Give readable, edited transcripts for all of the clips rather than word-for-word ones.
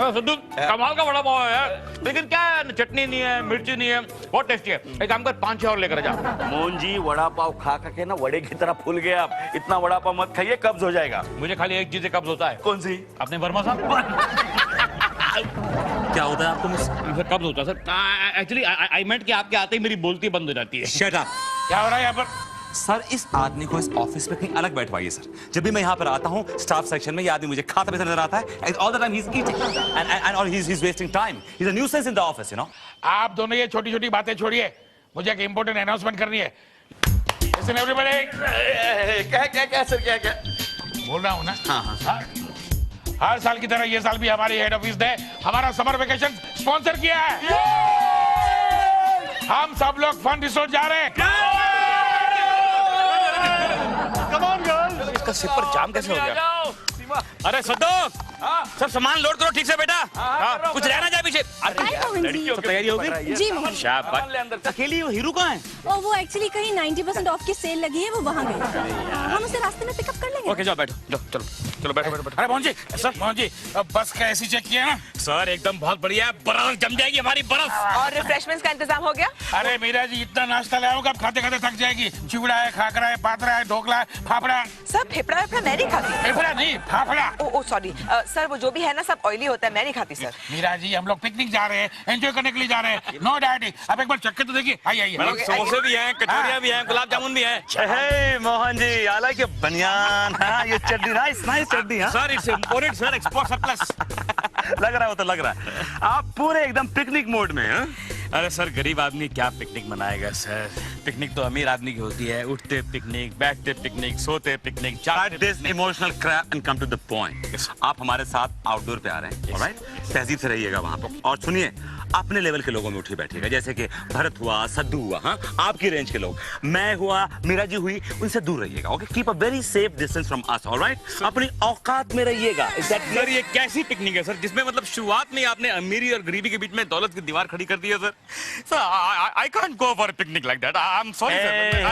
सिद्धू कमाल का वड़ा पाव है यार, लेकिन क्या है, चटनी नहीं है, मिर्ची नहीं है, बहुत टेस्टी है। एक काम कर, 5-6 और लेकर जा। मोहन जी वड़ा पाव खा के ना वड़े की तरह फूल गए आप। इतना वड़ा पाव मत खाइए, कब्ज हो जाएगा। मुझे खाली एक चीज से कब्ज होता है। कौन सी? अपने वर्मा साहब। क्या होता है आपको मुझसे? कब्ज होता है सर। एक्चुअली आई मेंट कि आपके आते ही मेरी बोलती बंद हो जाती है। Shut up. क्या हो रहा है यहाँ पर? सर इस आदमी को इस ऑफिस में कहीं अलग बैठवाइए सर। जब भी मैं यहाँ पर आता हूँ स्टाफ सेक्शन में, ये आदमी मुझे खाता पैसा नजर आता है। All the time he is eating and और he is wasting time. He is a nuisance in the office, you know. आप दोनों ये छोटी छोटी बातें छोड़िए, मुझे एक इंपॉर्टेंट अनाउंसमेंट करनी है। Listen everybody। क्या सर, क्या बोल रहा हूँ ना। हाँ। हर साल की तरह ये साल भी हमारी हेड ऑफिस ने हमारा समर वेकेशन स्पॉन्सर किया है। हम सब लोग फन रिसोर्ट जा रहे हैं। इसका सिर पर जाम कैसे हो गया? अरे सद्दो, सब सामान लोड करो ठीक से बेटा। कुछ रहना जाए पीछे। लड़कियों की तैयारी हो गई? जी मोहन। शाबाश। अकेली वो हीरो कहाँ है? और वो एक्चुअली कहीं 90% ऑफ की सेल लगी है, वो वहाँ गए। हम उसे रास्ते में पिकअप कर लेंगे। ओके जाओ बैठो, जाओ चलो चलो बैठो बैठो। अरे मोहन जी, सर मोहन जी, अब बस का एसी चेक किया ना? सर एकदम बहुत बढ़िया है, बर्फ जम जाएगी हमारी बर्फ। और रिफ्रेशमेंट्स का इंतजाम हो गया? अरे मीरा जी, इतना नाश्ता ले आओगे, अब खाते खाते थक जाएगी। चिवड़ा है, खाकरा है, पातरा है, ढोकला है, फाफड़ा। सब फेफड़ा वेफड़ा मैं नहीं खाती। फेफड़ा नहीं, फाफड़ा। ओ सॉरी सर, वो जो भी है ना सब ऑयली होता है, मैं नहीं खाती सर। मीरा जी, हम लोग पिकनिक जा रहे हैं, एंजॉय करने के लिए जा रहे हैं, नो डाइटिंग। अब एक बार चक्के तो देखिए। आइए समोसे भी हैं, कचौरियां भी हैं, गुलाब जामुन भी हैं। हे Mohan ji, I like your बनियान। हाँ, ये चड्डी नाइस चड्डी। हाँ sir it's imported sir, export surplus. लग रहा है, वो तो लग रहा है। आप पूरे एकदम पिकनिक मोड में हैं। अरे सर गरीब आदमी क्या पिकनिक मनाएगा सर? पिकनिक तो अमीर आदमी की होती है। उठते पिकनिक, बैठते पिकनिक, सोते picnic, Cut this emotional crap and come to the point। आप हमारे साथ आउटडोर पे आ रहे हैं, ऑलराइट? तहजीब से रहिएगा वहाँ पर। और सुनिए, अपने लेवल के लोगों में उठिए बैठिएगा, जैसे कि भरत हुआ, सद्दू हुआ, हाँ आपकी रेंज के लोग, मैं हुआ, मीरा जी हुई, उनसे दूर रहिएगा। Okay, keep a very safe distance from us, alright? अपनी औकात में रहिएगा। सर ये कैसी पिकनिक है सर, जिसमें मतलब शुरुआत में आपने अमीरी और गरीबी के बीच में दौलत की दीवार खड़ी कर दी है sir? Sir I can't go for a picnic like that. I'm sorry sir.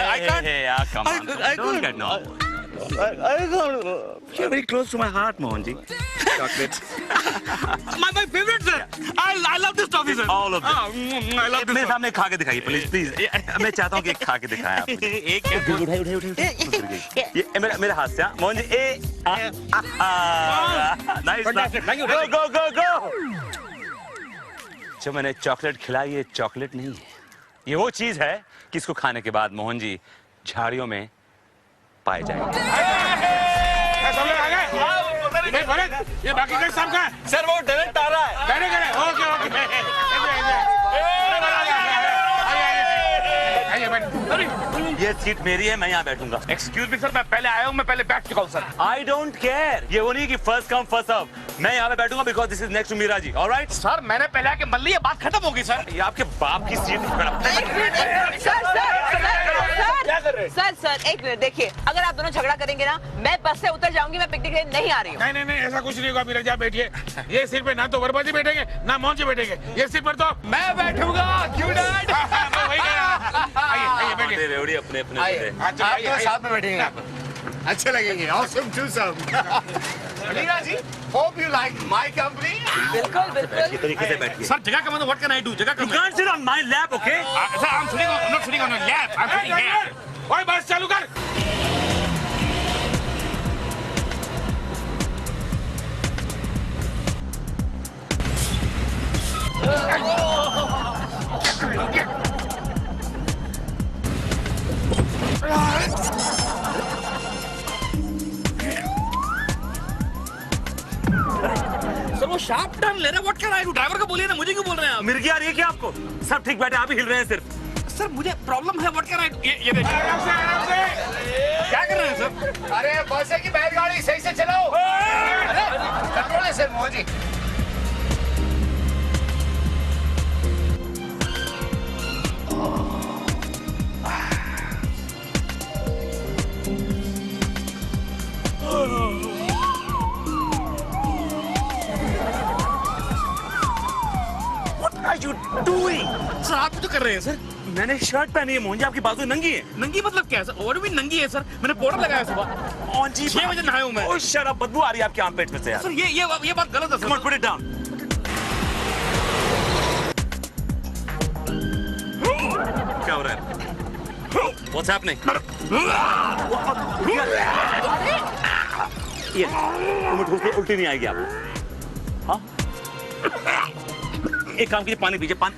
I can't. Come on, don't get no. You're very close to my heart, Mohan ji. Chocolate. My favorite sir. I love this toffee sir. All of them. I love this. मेरे सामने खा के दिखाइए please. मैं चाहता हूँ कि एक खा के दिखाएं आप। एक उठाइए। ये मेरे हाथ से। मोहन जी, नाइस। Go। जो मैंने चॉकलेट खिलाई, ये चॉकलेट नहीं है, ये वो चीज है कि इसको खाने के बाद मोहन जी झाड़ियों में पाए जाएंगे। सब लोग आ गए? भरत, ये बाकी का सब का है? सर वो डायरेक्ट आ रहा है। ओके। ये सीट मेरी है, मैं यहाँ बैठूंगा। एक्सक्यूज मी सर, मैं पहले आया हूँ, मैं पहले बैठ चुका हूँ सर। I don't care. ये वो नहीं कि फर्स्ट कम फर्स्ट सर्व। मैं यहाँ पे बैठूंगा because this is next to Meera ji, alright? Sir मैंने पहले आके मल ली, ये बात खत्म होगी सर। ये आपके बाप की सीट सर एक मिनट देखिए, अगर आप दोनों झगड़ा करेंगे ना, मैं बस से उतर जाऊंगी, मैं पिकनिक लेने नहीं आ रही हूँ। नहीं, ऐसा कुछ नहीं होगा मीरा जी, आप बैठिए। ये सीट पे ना तो वर्मा जी बैठेंगे, ना मोहन जी बैठेंगे। ये सीट पर तो मैं बैठूंगा। क्यों डैड? वही कह रहा। आइए बैठिए। रेवड़ी अपने साथ में बैठेंगे, अच्छे लगेंगे। Awesome too, sir. Meera ji, hope you like my company. बिल्कुल। इस तरीके से बैठिए। सर जगह का मतलब what can I do? जगह का You can't sit on my lap, okay? Sir, I'm not sitting on your lap. I'm sitting here. ओए बस चालू कर। सर वो शार्प टर्न ले रहे हैं, what can I do? Driver को बोलिए ना, मुझे क्यों बोल रहे हैं आप? मिर्गी आ रही है क्या आपको? सब ठीक बैठे, आप ही हिल रहे हैं सिर्फ। सर मुझे प्रॉब्लम है, what can I do? ये देखिए आराम से। क्या कर रहे हैं सर? अरे बस है कि बैलगाड़ी, सही से चलाओ। कंट्रोल है sir Mohan ji. What are you doing? Sir आप भी तो कर रहे हैं सर। मैंने शर्ट पहनी है मोहन जी, आपकी बाजू नंगी है। नंगी मतलब क्या है सर? और भी नंगी है सर, मैंने पाउडर लगाया सुबह। मोहन जी 6 बजे नहाया हूँ मैं। ओह शट अप, बदबू आ रही है आपके आर्मपेट में से यार। सर ये बात गलत है Come on, sir. put it down. What's happening? ये तुम्हें ठोस के उल्टी नहीं आएगी आपको। हाँ? एक काम कीजिए, पानी पीजिए, पानी।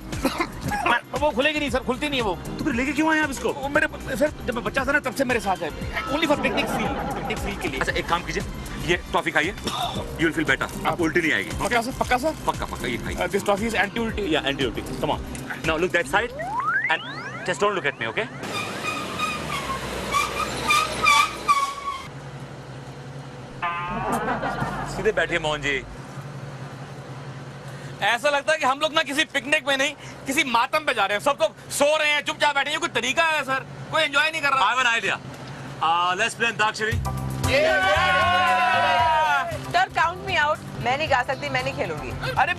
वो खुलेगी नहीं सर, खुलती नहीं है वो। तो फिर लेके क्यों आए आप इसको? वो मेरे सर जब मैं बच्चा था ना तब से मेरे साथ है, ओनली फॉर पिकनिक फील के लिए। अच्छा एक काम कीजिए, ये टॉफी खाइए, यू विल फील बेटर, आपको उल्टी नहीं आएगी। पक्का सर, पक्का सर। पक्का ये खाइए। दिस टॉफी इज एंटी उल्टी। Yeah, anti-ulti. Come on. Now look that side and just don't look at me, okay? सीधे बैठिए मोहन जी। ऐसा लगता है कि हम लोग ना किसी पिकनिक में नहीं, किसी मातम पे जा रहे हैं। सब लोग सो रहे हैं, चुपचाप बैठे हैं। कोई तरीका है सर? कोई एंजॉय नहीं कर रहा। I have an idea. Let's play antakshari. Sir count me out, मैं नहीं गा सकती, मैं नहीं खेलूंगी। अरे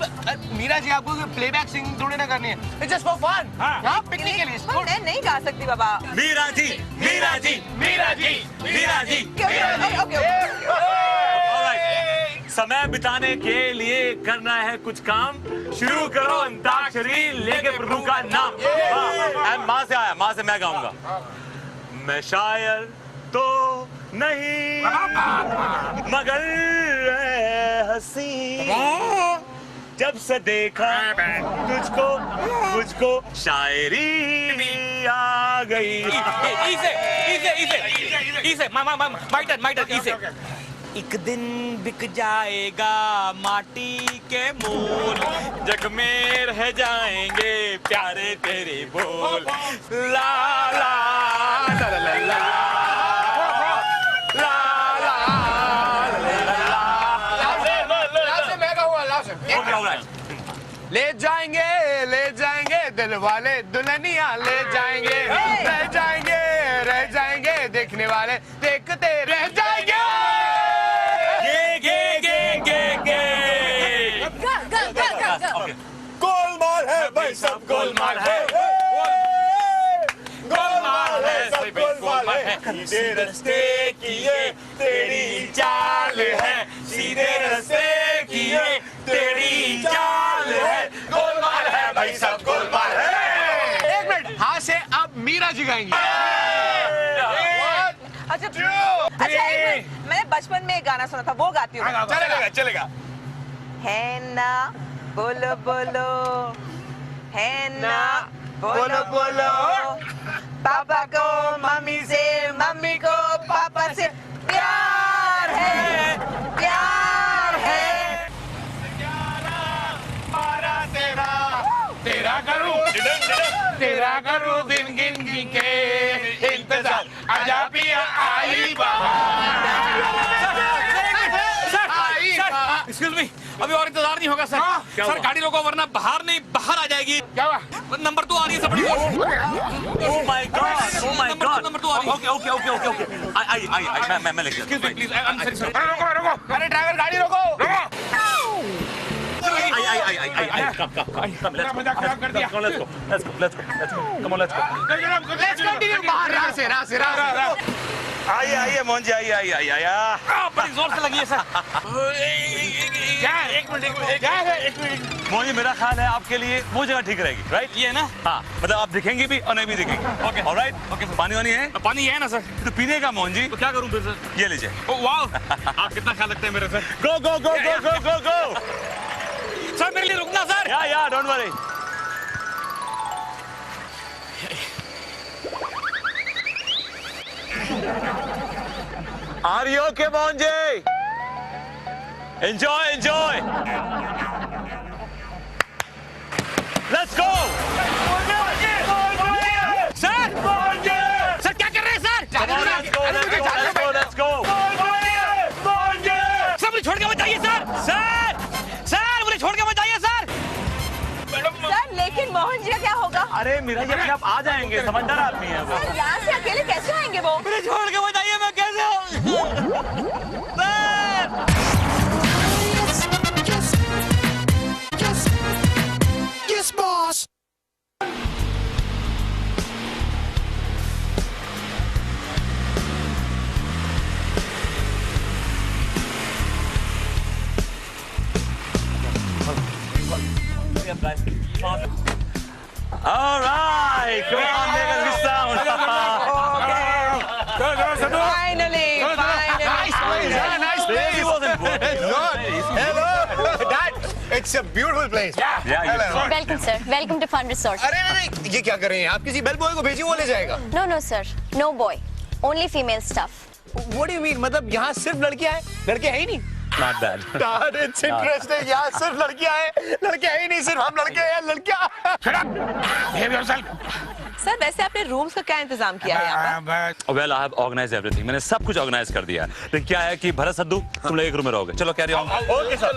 मीरा जी आपको प्लेबैक सिंगिंग थोड़ी ना करनी है, इट्स जस्ट फॉर फन। हां पिकनिक के लिए। पर मैं नहीं गा सकती बाबा। मीरा जी, मीरा जी, मीरा जी, मीरा जी। Okay Alright. समय बिताने के लिए करना है कुछ काम, शुरू करो अंताक्षरी लेके प्रभु का नाम। माँ से आया, माँ से मैं गाऊंगा। मैं शायर तो नहीं मगर हंसी, जब से देखा तुझको मुझको शायरी आ गई। इसे माइटर इसे। एक दिन बिक जाएगा माटी के मोल, जग में रह जाएंगे प्यारे तेरे बोल। ला ला ला ला ला ले जाएंगे दिल वाले दुल्हनिया ले जाएंगे, रह जाएंगे देखने वाले देखते रह जाएंगे। गोलमाल है भाई सब गोलमाल है, गोलमाल है सब गोलमाल है। सीधे रास्ते की ये तेरी चाल है, सीधे रास्ते की ये तेरी चाल है। गोलमाल है भाई सब गोलमाल है। एक मिनट, हाँ से अब मीरा जी गाएंगी। अच्छा एक मिनट, मैंने बचपन में एक गाना सुना था, वो गाती हूँ। चलेगा। है ना बोलो बोलो, है ना बोलो बोलो, पापा को मम्मी से, मम्मी को पापा से प्यार है, प्यार है। तेरा करूं दिन गिन के इंतजार, आजा पिया आई एक्सक्यूज मी, अभी और इंतजार नहीं होगा सर। सर गाड़ी रोको वरना बाहर नहीं बाहर आ जाएगी। क्या हुआ? नंबर 2 आ रही है सबड़ी। Oh my God! नंबर 2 आ रही है। Okay. मैं लेके excuse me please, I am sorry sir. रोको। अरे ड्राइवर गाड़ी रोको। Come, let's मजाक खराब कर दिया। Come on, let's go. Let's continue. बाहर राह से। आइए मोहन जी, आइए। बड़ी जोर से लगी है सर। क्या है? एक मिनट। मोहन जी, मेरा ख्याल है आपके लिए वो जगह ठीक रहेगी, राइट? ये है ना? हाँ, मतलब आप दिखेंगी भी और नहीं भी दिखेंगी। Okay. ऑलराइट? Okay, sir. पानी वानी है? पानी है ना सर? तो पीने का मोहन जी, तो क्या करूं फिर सर? ये लीजिए। ओ वाओ, आप कितना ख्याल रखते हैं मेरा सर। Go! सर मेरे लिए रुकना sir. Yeah, don't worry. Are you okay, Mohan ji? Enjoy. Let's go. Sir क्या कर रहे हैं सर? Let's go. सर मुझे छोड़ के मत जाइए सर मुझे छोड़ के मत जाइए सर। सर लेकिन मोहन जी का क्या होगा? अरे मीरा जी, आप आ जाएंगे, समझदार आदमी है वो। सर यहाँ से अकेले कैसे आएंगे वो? मुझे छोड़ के मत जाइए, मैं कैसे आऊं? Yes, boss. All right, come on, make a sound. Sadu Finally, finally. nice place. Hello, Dad. It's a beautiful place. Yeah, welcome sir, welcome to fun resort. अरे नहीं, ये क्या कर रहे हैं आप? किसी बेल बॉय को भेजिए, वो ले जाएगा। No no sir, no boy, only female staff. What do you mean? मतलब यहाँ सिर्फ लड़कियाँ हैं, लड़के हैं ही नहीं। not bad. Dad, it's interesting. यहाँ सिर्फ लड़कियाँ हैं, लड़के हैं ही नहीं, सिर्फ हम लड़के हैं, लड़कियाँ। Shut up. Behave yourself. Sir वैसे आपने रूम्स का क्या इंतजाम किया है यहाँ पर? Well, I have organized everything. मैंने सब कुछ ऑर्गेनाइज कर दिया है। लेकिन क्या है कि भरत सद्दू तुम लोग एक रूम में रहोगे। चलो carry on. Okay, sir.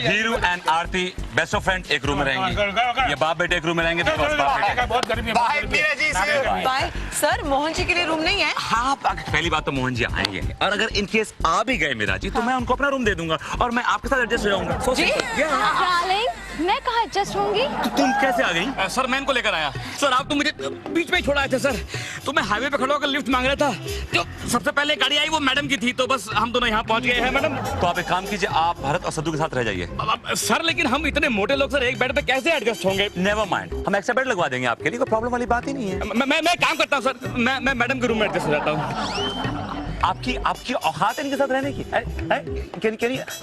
Heeru and Aarti best of friend एक रूम में रहेंगे। ये बाप बेटे एक रूम में रहेंगे। बहुत गर्मी है। Bye, मीरा जी से। बाय सर, मोहन जी के लिए रूम नहीं है? हाँ, पहली बात तो मोहन जी आएंगे और अगर इन केस आ भी गए मेरा जी तो मैं उनको अपना रूम दे दूंगा और मैं आपके साथ एडजस्ट हो जाऊंगा। जी? डार्लिंग, मैं कहाँ एडजस्ट होंगी? तुम कैसे आ गई? सर मैं इनको लेकर आया। सर आप तो मुझे बीच में ही छोड़ा आए थे सर। तो मैं हाईवे पे खड़ा होकर लिफ्ट मांग रहा था। जो सबसे पहले गाड़ी आई वो मैडम की थी, तो बस हम दोनों यहाँ पहुँच गए हैं मैडम। तो आप एक काम कीजिए, आप भरत और सद्दू के साथ रह जाइए। सर लेकिन हम इतने मोटे लोग सर एक बेड पे कैसे एडजस्ट होंगे? नेवर माइंड, हम एक्स्ट्रा बेड लगवा देंगे आपके लिए, कोई प्रॉब्लम वाली बात ही नहीं है। मैं काम करता हूँ सर, मैं मैडम के रूम में एडजस्ट हो जाता हूँ। आपकी औकात है इनके साथ रहने की?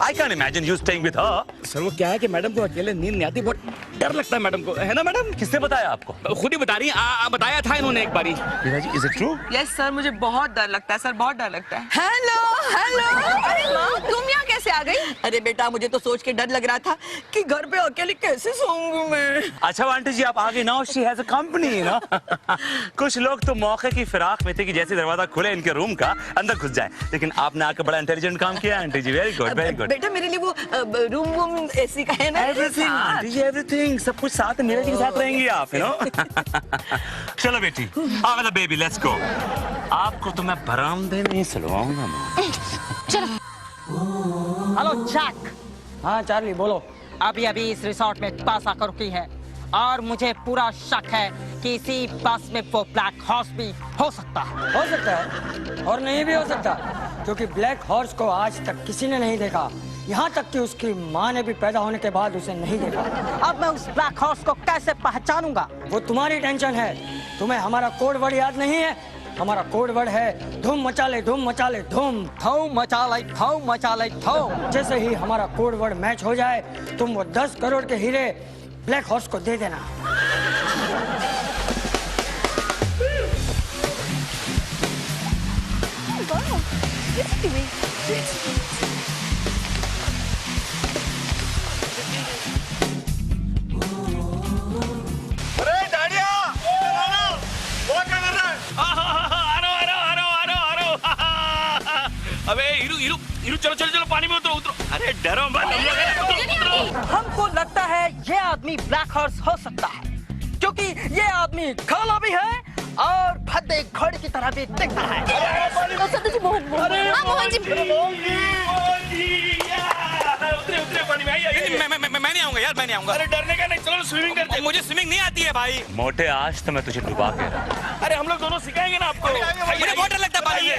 I can't imagine you staying with her. Sir वो क्या है कि मैडम को अकेले नींद नहीं आती, बहुत डर लगता है मैडम को, है ना मैडम? किसने बताया आपको? खुद ही बता रही हैं, बताया था इन्होंने एक बारी। Meera ji, is it true? Yes sir, मुझे बहुत डर लगता है सर, बहुत डर लगता है। हेलो हेलो, अरे माँ तुम यहाँ कैसे आ गई? अरे बेटा मुझे तो सोच के डर लग रहा था कि घर पे अकेले कैसे सोऊंगी मैं। अच्छा आंटी जी आप आ गई ना, she has a company ना। कुछ लोग तो मौके की फिराक में थे कि जैसे दरवाजा खुले इनके रूम का अंदर घुस जाए, लेकिन आपने आके बड़ा इंटेलिजेंट काम किया आंटी जी, वेरी गुड वेरी गुड। बेटा मेरे लिए वो रूम वूम एसी का है ना? एवरीथिंग आंटी जी, एवरीथिंग, सब कुछ साथ में मीरा जी के साथ रहेंगी आप, यू नो। चलो बेटी, आ वाला बेबी, लेट्स गो। आपको तो मैं बरामदे में ही सुलवाऊंगा मैं। Hello Jack. हाँ चार्ली बोलो। अभी इस रिसोर्ट में बस आकर रुकी है और मुझे पूरा शक है कि इसी बस में वो ब्लैक हॉर्स भी हो सकता है। हो सकता है और नहीं भी हो सकता, क्योंकि ब्लैक हॉर्स को आज तक किसी ने नहीं देखा, यहाँ तक कि उसकी माँ ने भी पैदा होने के बाद उसे नहीं देखा। अब मैं उस ब्लैक हॉर्स को कैसे पहचानूंगा? वो तुम्हारी टेंशन है। तुम्हें हमारा कोड वर्ड याद नहीं है? हमारा कोड वर्ड है धूम मचा ले धूम मचा ले धूम। धूम मचा ले धूम मचा ले धूम। जैसे ही हमारा कोड वर्ड मैच हो जाए तुम वो 10 करोड़ के हीरे ब्लैक हॉर्स को दे देना। अरे डाडिया, वो क्या कर रहा है? अबे हीरू चलो पानी में उतरो। अरे डरो मत, हम लोग हैं। हमको लगता है ये आदमी ब्लैक हॉर्स हो सकता है, क्योंकि ये आदमी काला भी है और भद्दे घोड़े की तरह भी दिखता है। सद्दू जी मोहन मोहन जी। उतरे पानी में। मैं नहीं आऊंगा यार, मैं नहीं आऊंगा। अरे डरने का नहीं, चलो स्विमिंग करते हैं। मुझे स्विमिंग नहीं आती है भाई। मोटे आज तो मैं तुझे डुबा के रहा। अरे हम लोग दोनों सिखाएंगे ना आपको। मुझे बहुत डर लगता है पानी में।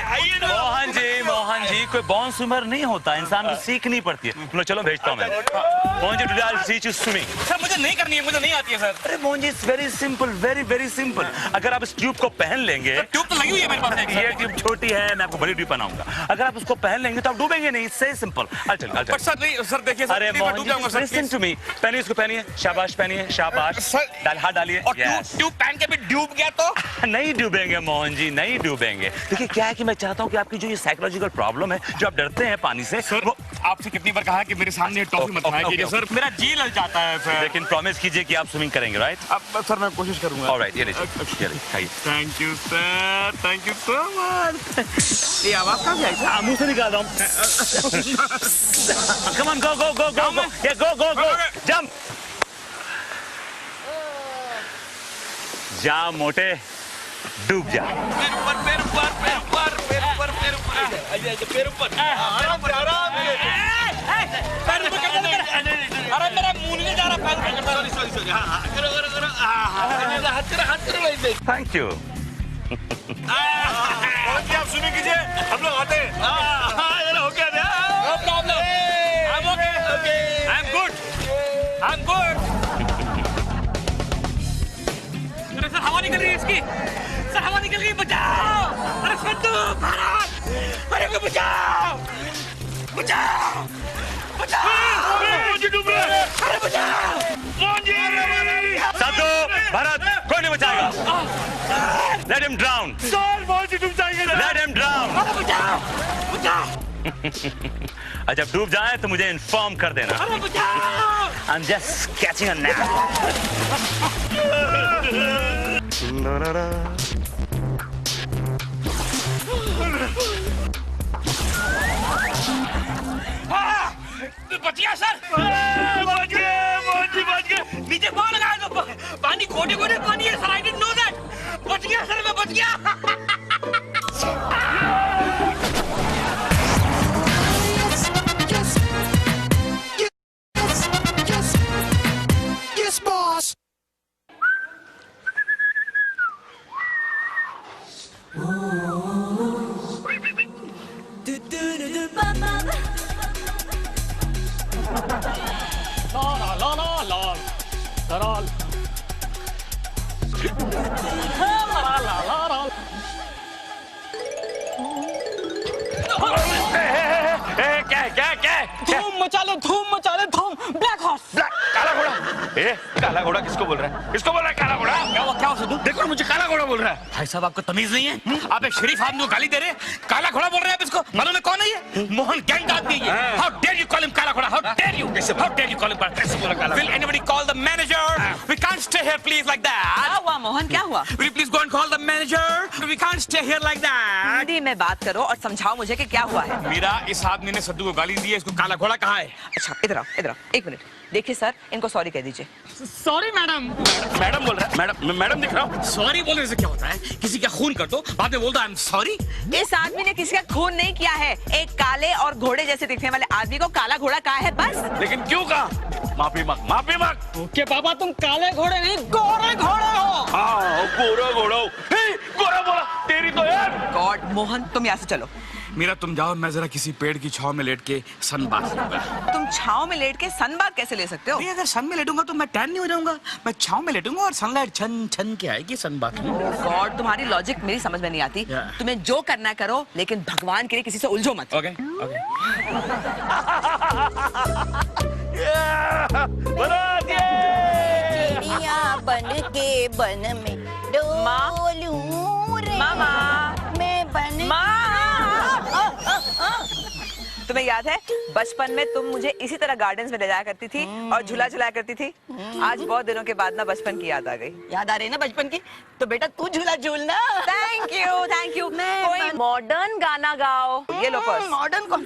मोहन जी कोई बॉर्न स्विमर नहीं होता, इंसान को सीखनी पड़ती है। तुम लोग चलो, भेजता हूँ मैं। Mohan ji today I will teach you swimming. Sir मुझे नहीं करनी है, मुझे नहीं आती है सर। अरे Mohan ji it's very simple, very simple. अगर आप इस ट्यूब को पहन लेंगे, ट्यूब तो लगी हुई है मेरे पास। ये ट्यूब छोटी है, मैं आपको बड़ी ट्यूब पहनाऊंगा। अगर आप उसको पहन लेंगे तो आप डूबेंगे नहीं, इससे सिंपल। पर सर नहीं, सर देखिए सर, अरे मोहन जी लिसन टू मी, पहनिए इसको, पहनिए, शाबाश पहनिए, शाबाश। सर हाथ डालिए। और ट्यूब पहन के भी डूब गया तो नहीं डूबेंगे मोहन जी, नहीं डूबेंगे। देखिए क्या है कि मैं चाहता हूँ कि आपकी जो ये साइकोलॉजिकल प्रॉब्लम है, जो आप डरते हैं पानी से, सर वो आपसे कितनी बार कहा है कि मेरे सामने टॉफी मत खाया कीजिए सर, मेरा जी लल जाता है सर। लेकिन प्रॉमिस कीजिए कि आप स्विमिंग करेंगे, राइट? अब सर मैं कोशिश करूंगा। ऑलराइट, ये लीजिए, खाइए। Thank you sir, thank you so much. ये आवाज कहाँ से आई सर? मुंह से निकाल रहा हूँ। Come on, go, yeah, go, jump। जा मोटे, डूब जा। पैर अरे मेरा मुंह नहीं जा रहा। Thank you. आप स्विमिंग कीजिए, हम लोग आते हैं। हो गया, no problem, I am okay, I am good. Sir हवा निकल रही है इसकी। अंदर हवा निकल गई, बचाओ। अरे सद्दू, भारत, अरे को बचाओ, बचाओ, बचाओ। मोहन डूब रहा है। अरे बचाओ, मोहन जी। सद्दू, भरत, कोई नहीं बचाएगा। Let him drown. Sir Mohan ji डूब जाएंगे। Let him drown. अरे बचाओ, बचाओ। और जब डूब जाए तो मुझे इन्फॉर्म कर देना। अरे बचाओ। I'm just catching a nap. बच गया सर। बच गए, मोहन जी बच गए। नीचे कौन लगा है? तो पानी गोटे गोटे पानी है sir. I didn't know that. बच गया सर, मैं बच गया। Yes, boss. धूम मचा ले, धूम मचा ले, धूम। Black horse. काला घोड़ा। काला घोड़ा किसको बोल रहा है? किसको बोल रहा है काला घोड़ा? क्या हुआ सद्दू? देखो मुझे काला घोड़ा बोल रहा है। भाई साहब, आपको तमीज नहीं है? आप एक शरीफ आदमी को गाली दे रहे हैं, काला घोड़ा बोल रहे हैं आप इसको? मालूम है कौन है ये? मोहन गैंग आदमी है ये। How dare you call him काला घोड़ा? How dare you? How dare you call him काला? कैसे बोला काला? Will anybody call the manager? We can't stay here please like क्या that. हुआ मोहन, क्या हुआ? Will you please go and call the manager? We can't stay here like that. Hindi में बात करो और समझाओ मुझे कि क्या हुआ है। मेरा इस आदमी ने सद्दू को गाली दी है, इसको काला घोड़ा कहा है। अच्छा, इधर आओ, इधर आओ, एक मिनट। देखिए सर, इनको सॉरी कह दीजिए। Sorry madam. मैडम बोल रहा है। मैडम, मैडम दिख रहा हूँ। सॉरी बोलने से क्या होता है? किसी का खून कर दो, बाद में बोल दो आई एम सॉरी। इस आदमी ने किसी का खून नहीं किया है। एक काले और घोड़े जैसे दिखने वाले आदमी को काला घोड़ा कहा है, बस। लेकिन क्यों कहा? माफी मांग, माफी मांग। ओके बाबा, तुम काले घोड़े नहीं, गोरे घोड़े हो। हाँ, गोरा घोड़ा हूँ। गोरा बोला, तेरी तो यार। गॉड, मोहन तुम यहाँ से चलो। मेरा तुम जाओ, मैं जरा किसी पेड़ की छांव में लेट के सन बात लूंगा। तुम छांव में लेट के सनबाथ कैसे ले सकते हो? अगर सन में लेटूंगा तो मैं टैन नहीं हो जाऊंगा। मैं छांव में लेटूंगा और सनलाइट छन छन के आएगी सन बात में। गॉड, तुम्हारी लॉजिक मेरी समझ में नहीं आती। Yeah. तुम्हें जो करना करो, लेकिन भगवान के लिए किसी से उलझो मत। Okay okay. चिड़िया बन के बन में डोलूं रे। मामा। मैं बन तुम्हें याद है बचपन में तुम मुझे इसी तरह गार्डन्स में ले जाया करती थी और झूला झुलाया करती थी? आज बहुत दिनों के बाद ना बचपन की याद आ गई। याद आ रही है ना बचपन की? तो बेटा तू झूला झूलना। Thank you, thank you. मैं कोई मॉडर्न गाना गाओ। ये लो पर्स। मॉडर्न कौन?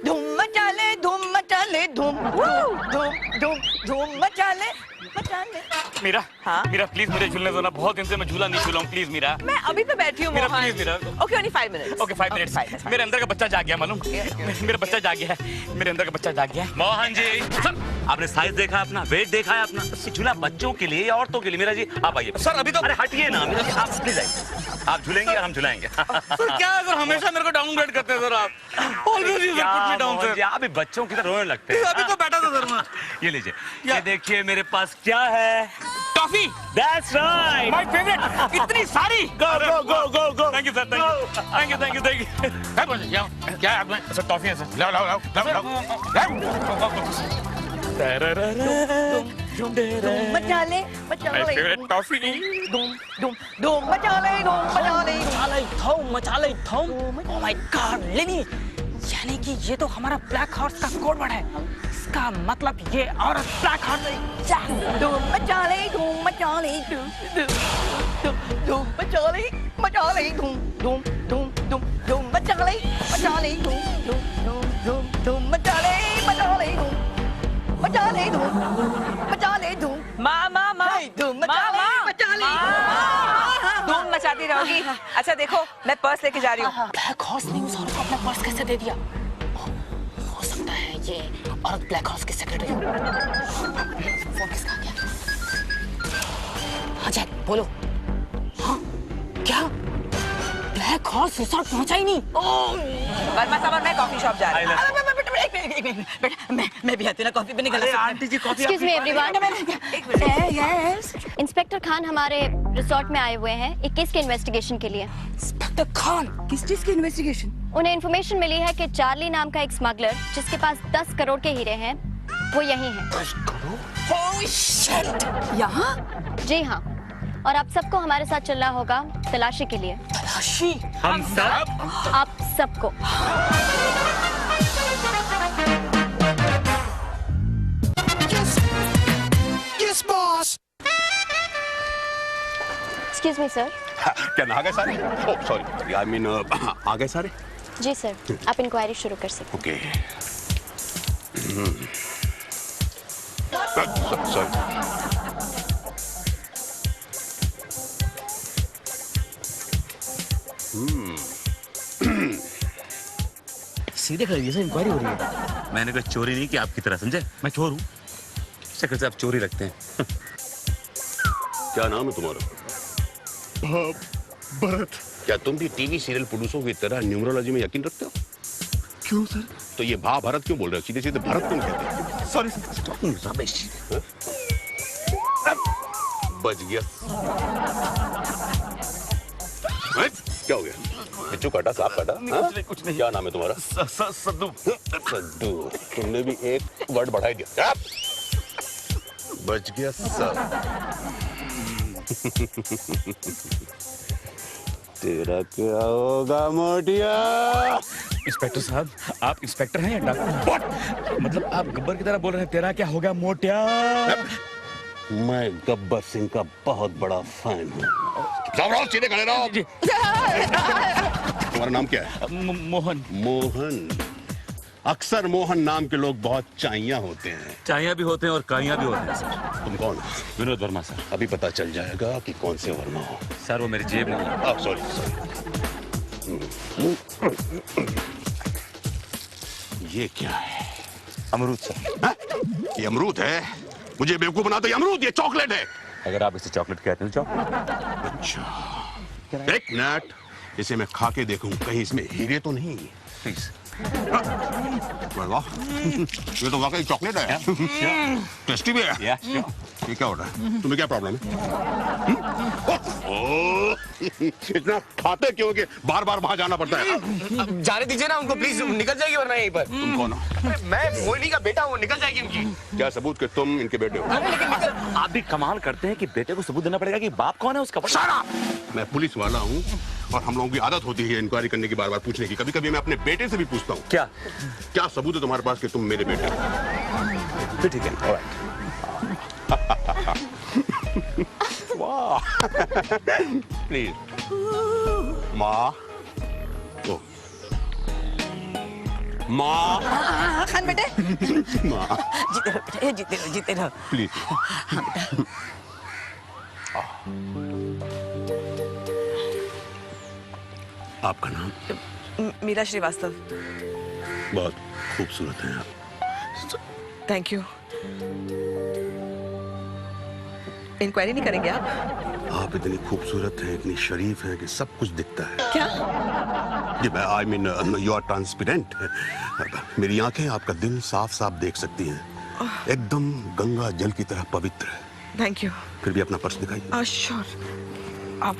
धूम मचा ले, धूम मचा ले, धूम धूम धूम धूम धूम मचा ले, मचा ले। मीरा, हाँ? मीरा प्लीज मुझे झूलने दो ना, बहुत दिन से मैं झूला नहीं झूला हूँ, प्लीज मीरा। मैं अभी तो बैठी हूँ Meera Mohan. Please Meera. Okay, only 5 minutes. Okay 5 minutes. मेरे अंदर का बच्चा जाग गया, मालूम? मेरा बच्चा जाग गया है, मेरे अंदर का बच्चा जाग गया है। मोहन जी, सर आपने साइज देखा अपना, वेट देखा है अपना? झूला बच्चों के लिए या औरतों के लिए? मेरा जी आप आइए। सर अभी तो अरे हटिए ना, मेरा जी आप प्लीज आइए। आप झूलेंगे और हम झूलाएंगे। सर क्या है सर, हमेशा मेरे को डाउनग्रेड करते हैं सर आप। Always you क्या put me down, Mohan sir. जी, आप भी बच्चों की तरह रोने लगते हैं। अभी तो बैठा था सर मैं। ये लीजिए, ये देखिए मेरे पास क्या है। Toffee. That's right. My favourite. इतनी सारी। Go, go, go, go, go. Thank you sir, thank you, thank you, thank you, thank you. क्या है आप में? सर टॉफी है सर। लाओ, लाओ, लाओ, लाओ, लाओ। धूम मचा ले, मचा माय ले। Favourite toffee. धूम धूम धूम मचा ले, धूम मचा ले। मचा ले धूम। ओह माय गॉड, लेनी, यानी कि ये तो हमारा ब्लैक हॉर्स का कोड वर्ड है। इसका मतलब ये औरत ब्लैक हॉर्स है। धूम मचा ले, धूम मचा ले, धूम धूम धूम मचा ले, मचा ले, धूम धूम धूम धूम धूम मचा ले, मचा ले, धूम धूम धूम धूम धूम मचा ले, मचा ले, धूम मचा ले, धूम मचा ले, धूम। मामा, धूम मचा ले, मचा ले। धूम मचाती रहोगी। अच्छा देखो, मैं पर्स लेके जा रही हूँ। ब्लैक हॉर्स ने उस औरत को अपना पर्स कैसे दे दिया? हो सकता है ये औरत ब्लैक हॉर्स की सेक्रेटरी हो। फोन किसका आ गया? हाँ जैक, बोलो। हाँ क्या? ब्लैक हॉर्स रिसोर्ट पहुंचा ही नहीं? वर्मा साहब और मैं कॉफी शॉप जा रही हूँ। बेटा मैं भी आती ना कॉफी पीने गला से। Aunty ji coffee excuse me everyone. Yes inspector Khan हमारे रिसोर्ट में आए हुए हैं एक केस के इन्वेस्टिगेशन के लिए। इंस्पेक्टर खान किस चीज की इन्वेस्टिगेशन? उन्हें इन्फॉर्मेशन मिली है कि चार्ली नाम का एक स्मगलर जिसके पास 10 करोड़ के हीरे हैं वो यही है। यहाँ? जी हाँ, और आप सबको हमारे साथ चलना होगा तलाशी के लिए। तलाशी? हम सब आप सबको। Yes boss. Excuse me sir. क्या ना आ गए सारे? ओह सॉरी, आई मीन आ गए सारे? जी सर, आप इंक्वायरी शुरू कर सकते ओके। सॉरी। सीधे खड़े जैसे इंक्वायरी हो रही है। मैंने कोई चोरी नहीं की आपकी तरह, समझे? मैं चोर हूँ, शक्ल से आप चोरी लगते हैं। क्या नाम है तुम्हारा? भरत। क्या तुम भी टीवी सीरियल प्रोड्यूसरों की तरह न्यूमरोलॉजी में यकीन रखते हो? क्यों सर? तो ये भा भारत क्यों बोल रहे हो? सीधे सीधे भारत क्यों कहते हो? Sorry sir. बच गया। क्या हो गया? बिच्छू काटा, सांप काटा? कुछ नहीं। क्या नाम है तुम्हारा? सद्दू। सद्दू। तुमने भी एक वर्ड बढ़ा दिया। बच गया सब। तेरा क्या होगा मोटिया? इंस्पेक्टर साहब, आप इंस्पेक्टर हैं या डॉक्टर? मतलब आप गब्बर की तरह बोल रहे हैं तेरा क्या होगा मोटिया? मैं गब्बर सिंह का बहुत बड़ा फैन हूँ। सीधे खड़े रहो। तुम्हारा नाम क्या है? मोहन। मोहन। अक्सर मोहन नाम के लोग बहुत चाहिया होते हैं। चाहिया भी होते हैं और काइयां भी होते हैं सर। तुम कौन हो? विनोद वर्मा सर। अभी पता चल जाएगा कि कौन से वर्मा हो। सर वो मेरी जेब में है। सॉरी। ये क्या है? अमरूद सर। ये अमरूद है? मुझे बेवकूफ बनाते, ये अमरूद, ये चॉकलेट है। अगर आप इसे चॉकलेट कहते हैं चॉकलेट। अच्छा, एक मिनट, इसे मैं खा के देखूं, कहीं इसमें हीरे तो नहीं? प्लीज। वाह, ये तो वाकई चॉकलेट है। टेस्टी भी है। ये क्या हो रहा है? तुम्हें क्या प्रॉब्लम है? इतना खाते क्यों कि बार बार वहां जाना पड़ता है? जाने दीजिए ना उनको प्लीज, निकल जाएगी वरना यहीं पर। तुम कौन हो? मैं मोहिनी का बेटा हूँ, निकल जाएगी उनकी। क्या सबूत कि तुम इनके बेटे हो? आप भी कमाल करते हैं कि बेटे को सबूत देना पड़ेगा कि बाप कौन है उसका। मैं पुलिस वाला हूँ और हम लोगों की आदत होती है इंक्वायरी करने की, बार बार पूछने की। कभी कभी मैं अपने बेटे से भी पूछता हूँ। क्या क्या सबूत है तुम्हारे पास कि तुम मेरे बेटे हो? फिर ठीक है। वाह। प्लीज माँ। माँ। खान बेटे। माँ जीते रहो बेटा, जीते रहो, जीते रहो। प्लीज। हाँ बेटा। आपका नाम? मीरा श्रीवास्तव। बहुत खूबसूरत है आप। Thank you. इंक्वायरी नहीं करेंगे आप? आप इतनी खूबसूरत हैं, इतनी शरीफ हैं कि सब कुछ दिखता है। क्या? जी मैं I mean you are transparent. मेरी आंखें आपका दिल साफ साफ देख सकती हैं, एकदम गंगा जल की तरह पवित्र है। Thank you. फिर भी अपना पर्स दिखाइए। श्योर। आप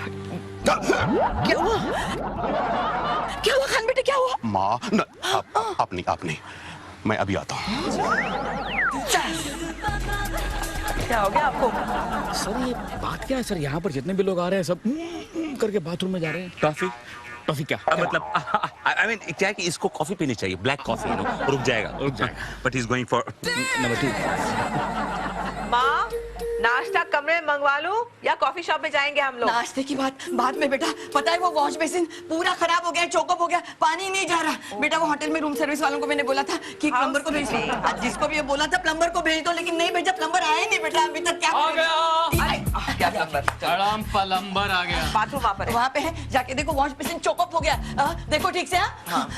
क्या हुआ? क्या हुआ खान बेटे, क्या हुआ? माँ आप नहीं, मैं अभी आता हूँ। क्या हो गया आपको? सर ये बात क्या है सर? यहाँ पर जितने भी लोग आ रहे हैं सब करके बाथरूम में जा रहे हैं। टॉफी टॉफी क्या? मतलब आई मीन क्या है कि इसको कॉफी पीनी चाहिए, ब्लैक कॉफी। रुक जाएगा but he is going for number 2। माँ, नाश्ता कमरे में मंगवा लूं या कॉफी शॉप में जाएंगे हम लोग? नाश्ते की बात बाद में बेटा। पता है वो वॉश बेसिन पूरा खराब हो गया, चोकअप हो गया, पानी नहीं जा रहा। बेटा वो होटल में रूम सर्विस वालों को मैंने बोला था कि प्लम्बर को भेज दो। आज जिसको भी ये बोला था प्लम्बर को भेज दो, लेकिन नहीं भेजा। प्लम्बर आया नहीं बेटा अभी तक। क्या आ गया। क्या प्लम्बर? चढ़म प्लम्बर आ गया। बाथरूम वहाँ पर है। वहाँ पे है, जाके देखो वॉश बेसिन चोकअप हो गया। देखो ठीक से। हाँ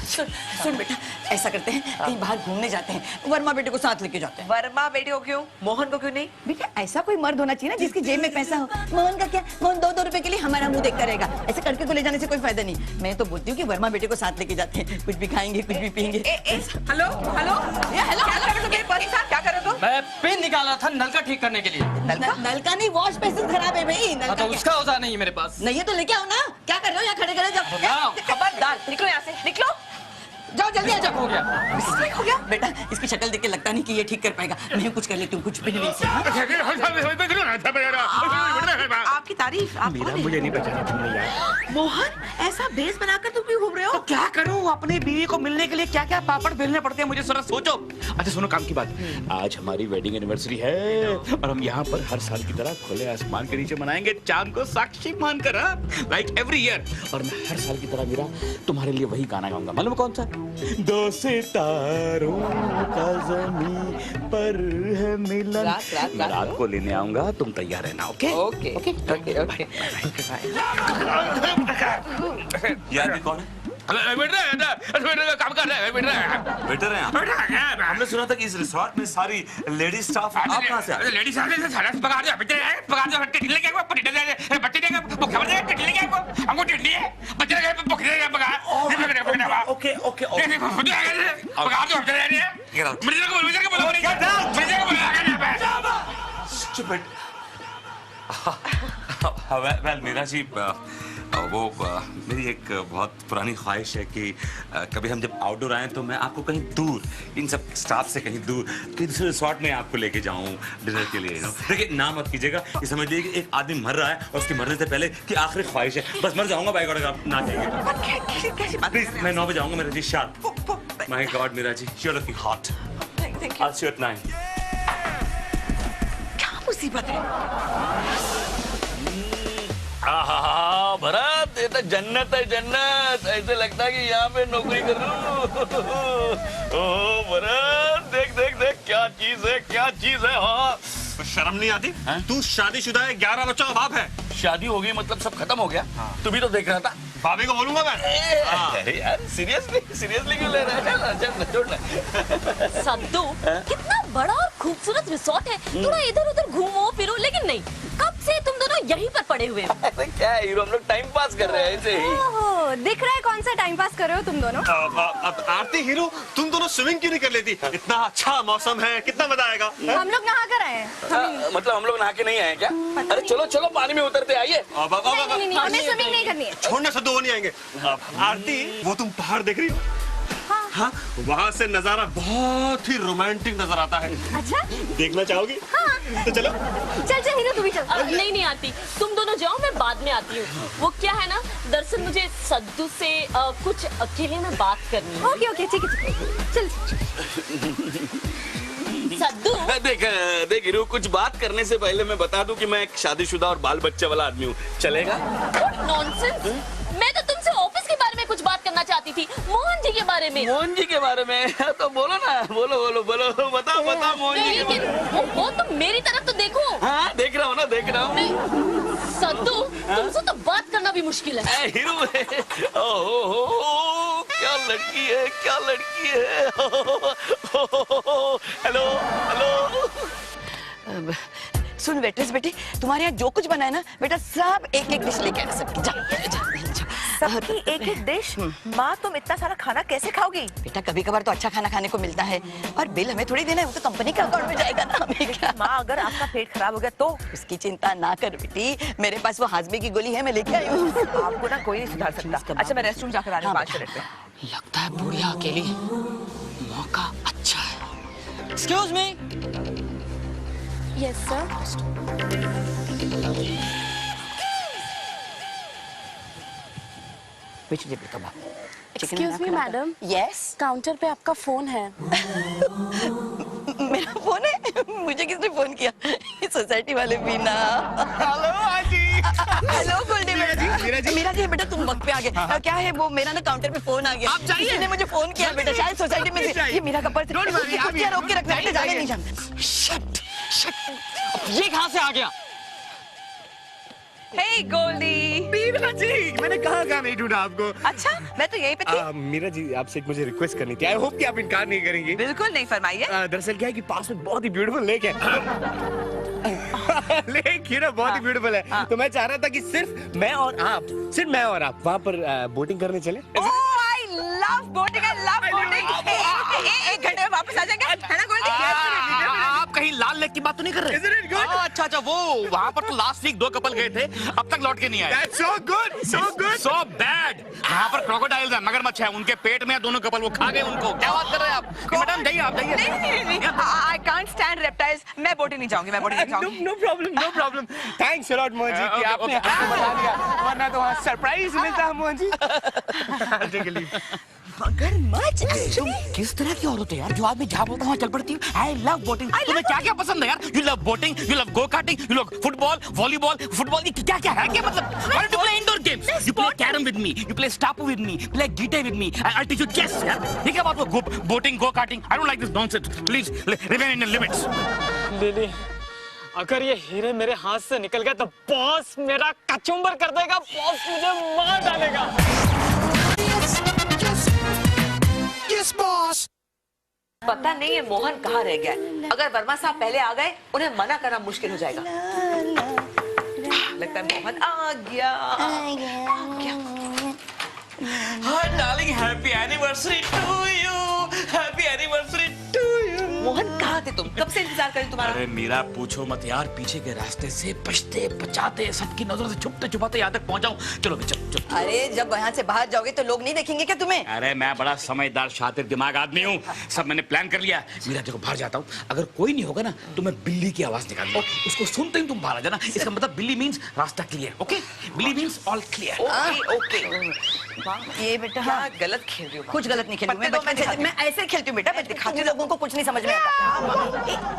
सुन बेटा, ऐसा करते हैं कहीं बाहर घूमने जाते हैं, वर्मा बेटे को साथ लेके जाते हैं। वर्मा बेटे को क्यों, मोहन को क्यों नहीं? बेटा ऐसा कोई मर्द होना चाहिए ना जिसकी जेब में पैसा हो। मोहन का क्या, मोहन 2-2 रुपए के लिए हमारा मुंह देखता रहेगा, ऐसे लड़के को ले जाने से कोई फायदा नहीं। मैं तो बोलती हूँ कि वर्मा बेटे को साथ लेके जाते हैं, कुछ भी खाएंगे कुछ भी पियेंगे। हेलो हेलो हेलो, क्या कर रहे हो? मैं पिन निकाला था नलका ठीक करने के लिए। नलका नहीं, वॉश बेसिन खराब है भाई। हाँ, तो उसका औजार नहीं है मेरे पास। नहीं है तो लेके आओ ना, क्या कर रहे हो यहाँ खड़े खड़े? जब खबरदार, निकलो यहाँ से, निकलो। जाओ जल्दी आ जाओ। हो गया मिस्टेक हो गया बेटा, इसकी शक्ल देख के लगता नहीं कि ये ठीक कर पाएगा। मैं कुछ कर लेती हूँ, कुछ भी नहीं। आपकी तारीफ आप मेरा मुझे नहीं पहचाना तुमने यार। मोहन, ऐसा भेस बनाकर तुम क्यों घूम रहे हो? तो क्या करूं, अपनी बीवी को मिलने के लिए क्या क्या पापड़ बेलने पड़ते हैं मुझे, जरा सोचो। अच्छा सुनो काम की बात, आज हमारी वेडिंग एनिवर्सरी है और हम यहाँ पर हर साल की तरह खुले आसमान के नीचे मनाएंगे, चांद को साक्षी मानकर, लाइक एवरी ईयर। और मैं हर साल की तरह मीरा तुम्हारे लिए वही गाना गाऊंगा, मालूम कौन सा? 2 सितारों का ज़मीं पर है मिलन। मैं रात को लेने आऊंगा, तुम तैयार रहना। Okay okay okay okay okay. ये आदमी कौन है? काम कर रहे हैं, वेटर हैं आप? हमने सुना था कि इस रिसोर्ट में सारी लेडी स्टाफ। आप कहाँ से आए? लेडीज आते हैं, सारा पकड़ दो, पकड़ दो, टिड्डी लेके आओ, बच्चे लेके टिड्डी लेके आओ, हमको टिड्डी है, बच्चे लेके पकड़ ओके ओके ओके पकड़ दो, मुझे को बोलो वेल मीरा जी, वो मेरी एक बहुत पुरानी ख्वाहिश है कि कभी हम जब आउटडोर आए तो मैं आपको कहीं दूर, इन सब स्टाफ से कहीं दूर, कहीं दूसरे रिसोर्ट में आपको लेके जाऊं डिनर के लिए। देखिए ना मत कीजिएगा, ये समझ लीजिए कि एक आदमी मर रहा है और उसकी मरने से पहले की आखिरी ख्वाहिश है, बस मर जाऊंगा बाय गॉड, आप ना कहिएगा प्लीज। मैं 9 बजे आऊंगा मेरा जी, sharp. My God Meera ji, you are looking hot. I'll see you at 9. क्या मुसीबत है? भरत, ये तो जन्नत है, जन्नत। ऐसे लगता है कि यहाँ पे नौकरी कर रहा हूँ। ओह भरत, देख देख देख, क्या चीज है, क्या चीज है। हाँ, शर्म नहीं आती? तू शादीशुदा है, 11 बच्चों का बाप है। शादी हो गई मतलब सब खत्म हो गया? तू भी तो देख रहा था। भाभी को बोलूंगा मैं। अरे यार, सीरियसली क्यों ले रहा है? चल छोड़ ना। सद्दू, कितना बड़ा और खूबसूरत रिसोर्ट है, थोड़ा इधर उधर घूमो फिरो, लेकिन नहीं, कब से तुम दोनों यहीं पर पड़े हुए हो? अरे क्या है हीरो, हम लोग टाइम पास कर रहे हैं ऐसे ही। ओहो, दिख रहा है कौन सा टाइम पास कर रहे हो तुम दोनों। आरती हीरो, तुम दोनों स्विमिंग क्यों नहीं कर लेती? इतना अच्छा मौसम है, कितना मजा आएगा। हम लोग नहा कर आए हैं। मतलब हम लोग नहा के नहीं आए क्या? अरे चलो चलो पानी में उतरते, आइए। नहीं, हमें स्विमिंग नहीं करनी है। छोड़ना सद्दू, वो नहीं आएंगे। आरती, वो तुम पहाड़ देख रही हो? हाँ, वहाँ से नजारा बहुत ही रोमांटिक नजर आता है। अच्छा, देखना चाहोगी? हाँ। तो चलो। चल हीरो, तू भी चल। नहीं आती, तुम दोनों जाओ, मैं बाद में आती हूँ। वो क्या है ना, दरअसल मुझे सद्दू से कुछ अकेले में बात करनी है। ओके ठीक है, चल। सद्दू, देख हीरो, कुछ बात करने से पहले मैं बता दूं कि मैं एक शादीशुदा और बाल बच्चे वाला आदमी हूँ, चलेगा? नॉनसेंस, मैं तो तुमसे ऑफिस के बारे में कुछ बात करना चाहती थी, मोहन जी के बारे में। मोहन जी के बारे में? तो बोलो ना, बोलो बताओ मोहन जी के बारे में। वो तो मेरी तरफ तो देखो। हाँ, देख रहा हूँ ना, देख रहा हूँ। सद्दू, तुमसे तो बात करना भी मुश्किल है। हीरो, ओहो, क्या लड़की है, क्या लड़की है। हेलो। सुन वेट्रेस बेटी, तुम्हारे यहाँ जो कुछ बना है ना बेटा, सब एक एक डिश लेके आना सबकी। जा। सबकी एक एक डिश? माँ, तुम इतना सारा खाना कैसे खाओगी? बेटा कभी कभार तो अच्छा खाना खाने को मिलता है, और बिल हमें थोड़ी देना है, वो तो कंपनी के अकाउंट में जाएगा ना, हमें क्या। माँ, अगर आपका पेट खराब हो गया तो? उसकी चिंता ना कर बेटी, मेरे पास वो हाजमे की गोली है, मैं लेके आई हूँ। आपको ना कोई नहीं सुधार सकता। अच्छा, मैं रेस्टरूम जाकर आ रही हूँ 5 मिनट में। लगता है बुढ़िया अकेली, मौका अच्छा है। Excuse me. Yes sir. Excuse me madam. Yes. Counter पे आपका फोन है। मेरा फोन है? मुझे किसने फोन किया? सोसाइटी वाले बीना। हेलो आजी। हेलो गोल्डी मेरा जी बेटा, तुम वक्त पे आ गए। क्या है वो, मेरा ना काउंटर पे फोन आ गया, आप जाइए। किसी ने मुझे फोन किया बेटा, शायद सोसाइटी में से। ये मेरा कपड़ से रोक के रखना है, जाने नहीं जाना। ये कहाँ से आ गया? हे हाय गोल्डी। मीरा जी, मैंने कहाँ नहीं ढूंढा आपको। अच्छा, मैं तो यहीं पे थी। मीरा जी, आपसे एक मुझे रिक्वेस्ट करनी थी। आई होप कि आप इनकार नहीं करेंगी। बिल्कुल नहीं, फरमाइए। दरअसल क्या है कि पास में बहुत ही ब्यूटीफुल लेक है। लेक ही ना बहुत ही ब्यूटीफुल है। तो मैं चाह रहा था कि सिर्फ मैं और आप वहाँ पर बोटिंग करने चले। I love boating, I love boating। एक घंटे में वापस आ जाएंगे, है ना गोल्डी? आप कहीं लाल लेक की बात तो नहीं कर रहे? अच्छा, वो वहाँ पर तो लास्ट वीक 2 कपल गए थे, अब तक लौट के नहीं आए। That's so good, so good, so bad। वहाँ पर क्रोकोडाइल्स हैं, मगरमच्छ है, उनके पेट में दोनों कपल, वो खा गए उनको। क्या बात कर रहे हैं आप? मैडम जाइए, आप जाइए। नहीं, I can't stand reptiles। मैं बोटिंग नहीं जाऊंगी, मैं बोटिंग नहीं जाऊंगी। No problem। Thanks a lot Mohan ji कि आपने बता दिया, वरना तो वहाँ सरप्राइज मिलता मोहन जी। मगरमच्छ तुम किस तरह की औरत है यार, जो आदमी जहाँ बोलता है वहाँ चल पड़ती है। I love boating. तुम्हें क्या क्या पसंद है यार? You love boating, you love go karting, you love football, volleyball, ये क्या क्या है? क्या मतलब? Why don't you play indoor games? You play carrom with me, you play स्टापू with me, play गीटे with me. I'll teach you chess यार। ये क्या बात है? Boating, go karting, I don't like this nonsense. Please remain in the limits. Lily, अगर ये हीरे मेरे हाथ से निकल गया तो बॉस मेरा कचुम्बर कर देगा, बॉस मुझे मार डालेगा। Yes, boss। पता नहीं ये मोहन कहाँ रह गया। अगर वर्मा साहब पहले आ गए, उन्हें मना करना मुश्किल हो जाएगा। लगता है मोहन आ गया। Hi darling, happy anniversary to you, happy anniversary to you. Mohan कहाँ थे तुम? कब से इंतजार करें तुम्हारा? अरे मीरा पूछो मत यार, पीछे के रास्ते से बचते बचाते सबकी नजरों से छुपते छुपाते यहाँ तक पहुँचाऊं। चलो चलो। अरे जब यहाँ से बाहर जाओगे तो लोग नहीं देखेंगे क्या तुम्हें? अरे मैं बड़ा समझदार शातिर दिमाग आदमी हूँ, सब मैंने प्लान कर लिया। मीरा देखो बाहर जाता हूँ, अगर कोई नहीं होगा ना तो मैं बिल्ली की आवाज निकालूंगा, उसको सुनते ही तुम बाहर आ जाना। इसका मतलब बिल्ली मींस रास्ता क्लियर। ओके, बिल्ली मींस ऑल क्लियर। ओके। ये बेटा हाँ, गलत खेल रही हो। कुछ गलत नहीं खेल रही हूँ मैं ऐसे खेलती हूँ बेटा, मैं दिखाती हूँ, लोगों को कुछ नहीं समझ में आता।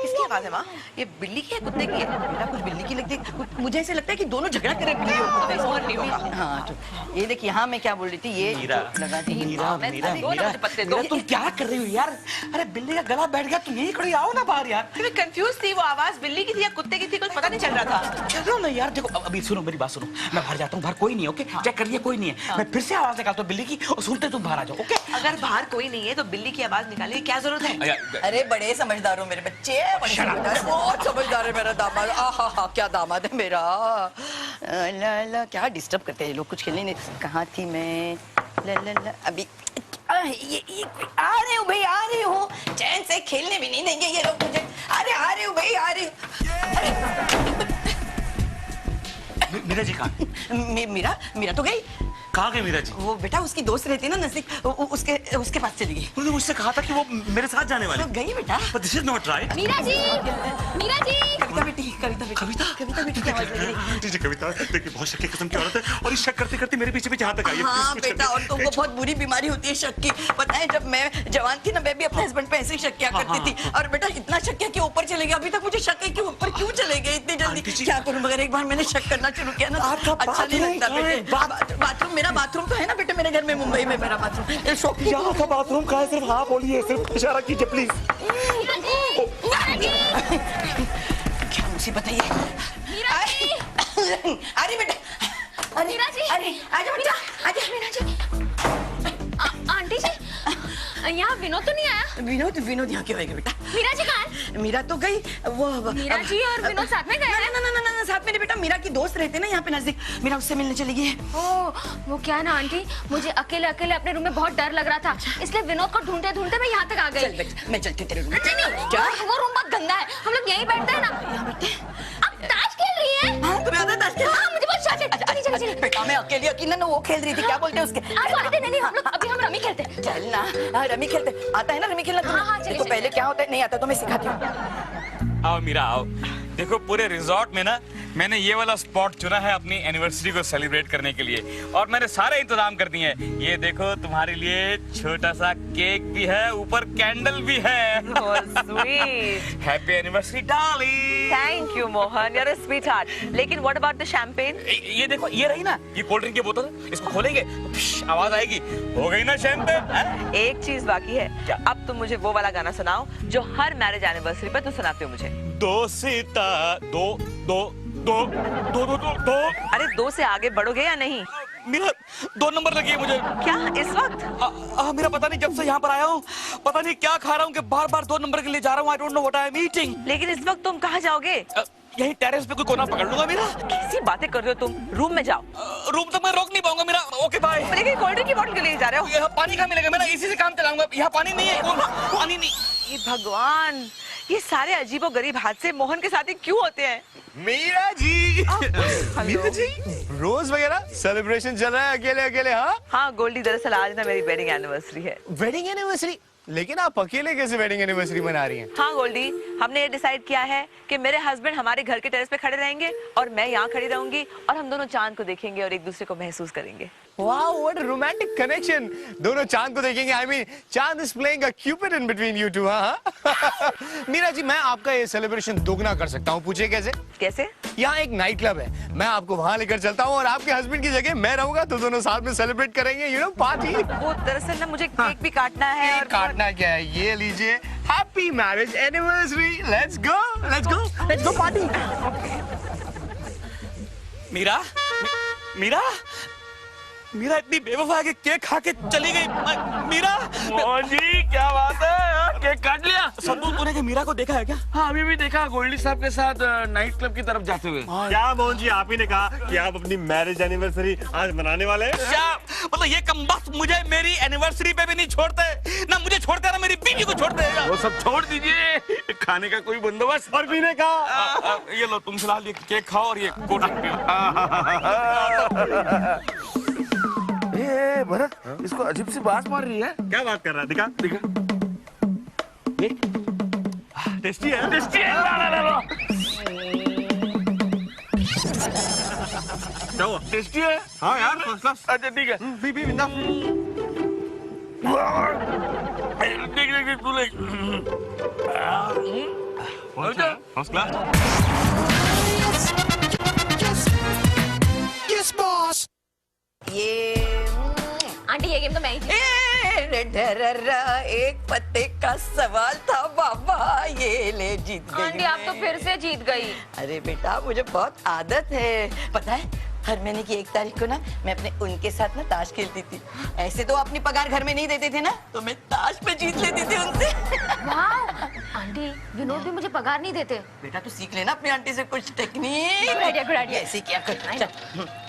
किसकी आवाज है माँ? ये बिल्ली की है, कुत्ते की है? बेटा कुछ बिल्ली की लगती है, मुझे ऐसे लगता है कि दोनों झगड़ा कर रहे हैं, बिल्ली और कुत्ते। मोहन नहीं होगा। हाँ तो ये देखिए, यहाँ मैं क्या बोल रही थी, ये लगा दी। मीरा तुम क्या कर रही हो यार? अरे बिल्ली का गला बैठ गया, तुम यही खड़ी आओ ना बाहर यार। मैं कंफ्यूज थी, वो आवाज बिल्ली की थी या कुत्ते की थी, कुछ पता नहीं चल रहा था। चलो ना यार, देखो अभी सुनो मेरी बात सुनो, मैं बाहर जाता हूँ, बाहर कोई नहीं है। ओके, चेक कर लिया कोई नहीं है। मैं फिर से आवाज निकालता हूँ बिल्ली की और सुनते तुम बाहर आ जाओ। ओके, अगर बाहर कोई नहीं है तो बिल्ली की आवाज निकालने की क्या जरूरत है? अरे बड़े समझदार हो मेरे बच्चे, बहुत समझदार है मेरा दामाद। आहा क्या दामाद है मेरा। ला ला क्या डिस्टर्ब करते हैं लोग, कुछ खेलने नहीं। कहाँ थी मैं? ला ला ला अभी ये आ रहे हो भाई, आ रहे हो। चैन से खेलने भी नहीं देंगे ये लोग मुझे। अरे आ रहे हो भाई, आ रहे हो। मीरा जी कहाँ? मीरा तो गई। कहाँ गई मीरा जी? वो बेटा उसकी दोस्त रहती है ना नजदीक, उसके पास चली गई। तूने मुझसे कहा था कि वो मेरे साथ जाने वाली। तो गई बेटा। But this is not right। Meera ji, Meera जी। कविता बेटी की आवाज लग रही है। कविता देखिए, बहुत शक की किस्म की औरत है और इस शक करते करते मेरे पीछे यहाँ तक आई है। हाँ बेटा, और तुमको बहुत बुरी बीमारी होती है शक की। पता है जब मैं जवान थी ना, मैं भी अपने हस्बैंड पे ऐसे ही शक किया करती थी। और बेटा इतना शक किया कि ऊपर चले गए। अभी तक मुझे शक है कि ऊपर क्यों चले गए इतनी जल्दी। क्या करूं, मगर एक बार मैंने शक करना शुरू किया ना, अच्छा नहीं लगता बेटे। बाथरूम, मेरा बाथरूम तो है ना बेटे मेरे घर में, मुंबई में मेरा बाथरूम। शौक यहाँ का बाथरूम का है, सिर्फ हाँ बोलिए, सिर्फ इशारा कीजिए प्लीज। क्या मुसीबत है ये? अरे बेटा, अरे अरे आजा बेटा, आजा। आंटी जी, यहाँ विनोद तो नहीं आया? विनोद यहाँ क्यों आएगा बेटा? मीरा जी कहाँ है? मीरा तो गई। वो मीरा जी और विनोद साथ में गए हैं? ना साथ में नहीं बेटा, मीरा की दोस्त रहते ना यहाँ पे नजदीक, मीरा उससे मिलने चली गई है। ओह, वो क्या है ना आंटी, मुझे अकेले अकेले अपने रूम में बहुत डर लग रहा था, इसलिए विनोद को ढूंढते ढूंढते मैं यहाँ तक आ गई। चल बेटा, मैं चलती हूँ तेरे रूम में। नहीं, क्या? वो रूम बहुत गंदा है, हम लोग यहीं बैठते हैं ना। यहाँ बैठते? अब ताश खेल रही है? हाँ, तुम्हें आता है ताश खेलना? हाँ, मुझे बहुत शौक है। चलिए। बेटा मैं अकेली अकेले ना, वो खेल रही थी, क्या बोलते हैं उसके? नहीं, हम लोग अभी हम रमी खेलते हैं। चल ना, हाँ रमी खेलते। आता है ना रमी खेलना? हाँ, चलिए। देखो पहले क्या होता है, नहीं आता तो मैं सिखाती हूँ। आओ मीरा आओ। देखो पूरे रिजॉर्ट में ना मैंने ये वाला स्पॉट चुना है अपनी एनिवर्सरी को सेलिब्रेट करने के लिए, और मैंने सारे इंतजाम कर दिए हैं। ये देखो तुम्हारे लिए छोटा सा केक भी है, ऊपर कैंडल भी है। Sweet. Happy anniversary darling. Thank you Mohan, you're a sweetheart। लेकिन व्हाट अबाउट द शैंपेन? ये देखो, ये रही ना, ये कोल्ड ड्रिंक की बोतल, इसको खोलेंगे तो फिश आवाज आएगी। हो गई ना शैंपेन? एक चीज बाकी है। क्या? अब तुम मुझे वो वाला गाना सुनाओ जो हर मैरिज एनिवर्सरी पर तुम सुनाते हो मुझे। दो सीता दो दो दो दो दो दो दो। अरे 2 से आगे बढ़ोगे या नहीं? मेरा 2 नंबर लगी है मुझे। क्या इस वक्त? मेरा पता नहीं, जब से यहाँ पर आया हूँ पता नहीं क्या खा रहा हूँ कि बार बार 2 नंबर के लिए जा रहा हूँ। I don't know what I am eating. लेकिन इस वक्त तुम कहाँ जाओगे? यही टेरेस पे कोई कोना पकड़ लूंगा मेरा। कैसी बातें कर रहे हो तुम? रूम में जाओ। रूम तक मैं रोक नहीं पाऊंगा मेरा। Okay bye. लेकिन कोल्ड ड्रिंक की बोतल के लिए जा रहे हो? यहाँ पानी कहाँ मिलेगा? मेरा इसी से काम चलाऊंगा। यहाँ पानी नहीं है। पानी नहीं। ये भगवान, ये सारे अजीबो गरीब हादसे मोहन के साथ ही क्यों होते हैं? मीरा जी, मीरा जी, रोज वगैरह सेलिब्रेशन चल रहा है अकेले अकेले? हाँ गोल्डी, दरअसल आज ना मेरी वेडिंग एनिवर्सरी है। Wedding anniversary? लेकिन आप अकेले कैसे वेडिंग एनिवर्सरी मना रही हैं? हाँ गोल्डी, हमने ये डिसाइड किया है कि मेरे हस्बैंड हमारे घर के टेरेस पे खड़े रहेंगे और मैं यहाँ खड़ी रहूंगी और हम दोनों चांद को देखेंगे और एक दूसरे को महसूस करेंगे। Wow, what a romantic connection! दोनों चांद को देखेंगे। I mean, चांद is playing a cupid in between you two, हाँ? मीरा जी, मैं आपका ये सेलिब्रेशन दोगुना कर सकता हूँ। पूछिए कैसे? कैसे? यहाँ एक नाइट क्लब है, मैं आपको वहाँ लेकर चलता हूँ और आपके हस्बैंड की जगह मैं रहूंगा, तो दोनों साथ में सेलिब्रेट करेंगे, you know, पार्टी। वो दरअसल ना मुझे केक भी काटना है। केक काटना क्या है? ये लीजिए, happy marriage anniversary. Let's go, let's go, let's go party. Meera, Meera, Meera इतनी बेवफा है कि केक खा के चली गई। मीरा, मोहन जी क्या बात है, केक काट लिया? सद्दू, तूने क्या मीरा को देखा है क्या? हाँ अभी भी देखा, गोल्डी साहब के साथ नाइट क्लब की तरफ जाते हुए। क्या मोहन जी, आप ही ने कहा कि आप अपनी मैरिज एनिवर्सरी आज मनाने वाले हैं? क्या मतलब ये कमबख्त मुझे मेरी एनिवर्सरी पे भी नहीं छोड़ते, ना मुझे छोड़ते ना मेरी बीवी को छोड़ते हैं। वो सब छोड़ दीजिए, खाने का कोई बंदोबस्त। और पीने का? ये लो तुम फिलहाल ये केक खाओ और ये कोक पियो। ए भरत, इसको अजीब सी बात मार रही है। क्या बात कर रहा है? दिखा दिखा। टेस्टी है? टेस्टी है। ला। क्या हुआ? टेस्टी है? हाँ यार, फर्स्ट क्लास। अच्छा ठीक है। पी विंदा। देख तू ले। First class. Yes boss. ये आंटी ये गेम तो मैं ही थी। एक पत्ते का सवाल था बाबा, ये ले जीत गई। आंटी आप तो फिर से जीत गई। अरे बेटा मुझे बहुत आदत है, पता है हर महीने की 1 तारीख को ना मैं अपने उनके साथ ना ताश खेलती थी। ऐसे तो अपनी पगार घर में नहीं देते थे ना, तो मैं ताश पे जीत लेती थी उनसे। वाह आंटी, विनोद भी मुझे पगार नहीं देते। बेटा तू सीख लेना अपनी आंटी से कुछ टेक्निक। ऐसे क्या कर।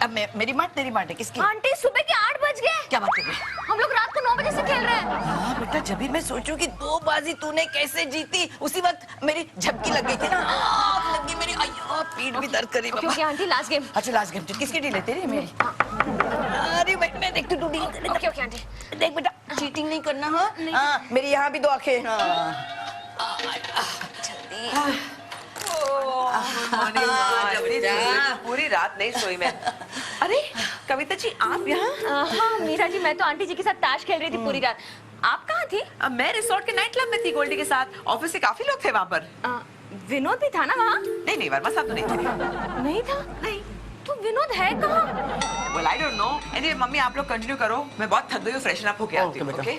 अब मेरी मार तेरी मार है किसकी? आंटी सुबह के 8 बज गए। क्या बात कर रही है? हम लोग रात को 9 बजे से खेल रहे हैं। हाँ बेटा, जब भी मैं सोचूं कि 2 बाजी तूने कैसे जीती, उसी वक्त मेरी झपकी लग गई थी ना, आग लग गई मेरी। अयो पीठ भी दर्द करी बाबा। क्योंकि आंटी लास्ट गेम। अच्छा लास्ट गेम किसकी डील है, तेरी मेरी? अरे मैं देख तू डील कर। Okay okay aunty. देख बेटा चीटिंग नहीं करना। हाँ मेरी यहाँ भी 2 आंखें। पूरी रात नहीं सोई मैं। अरे कविता जी आप यहाँ? हाँ मीरा जी, मैं तो आंटी जी के साथ ताश खेल रही थी पूरी रात। आप कहाँ थी? मैं रिसोर्ट के नाइट क्लब में थी गोल्डी के साथ। ऑफिस से काफी लोग थे वहाँ पर। विनोद भी था ना वहाँ? नहीं वर्मा साहब तो नहीं थे। नहीं था? नहीं। तो विनोद है कहाँ? Well, I don't know. Anyway, mummy आप लोग कंटिन्यू करो, मैं बहुत थक गई हूँ, फ्रेशन अप होके आती हूँ। ओके?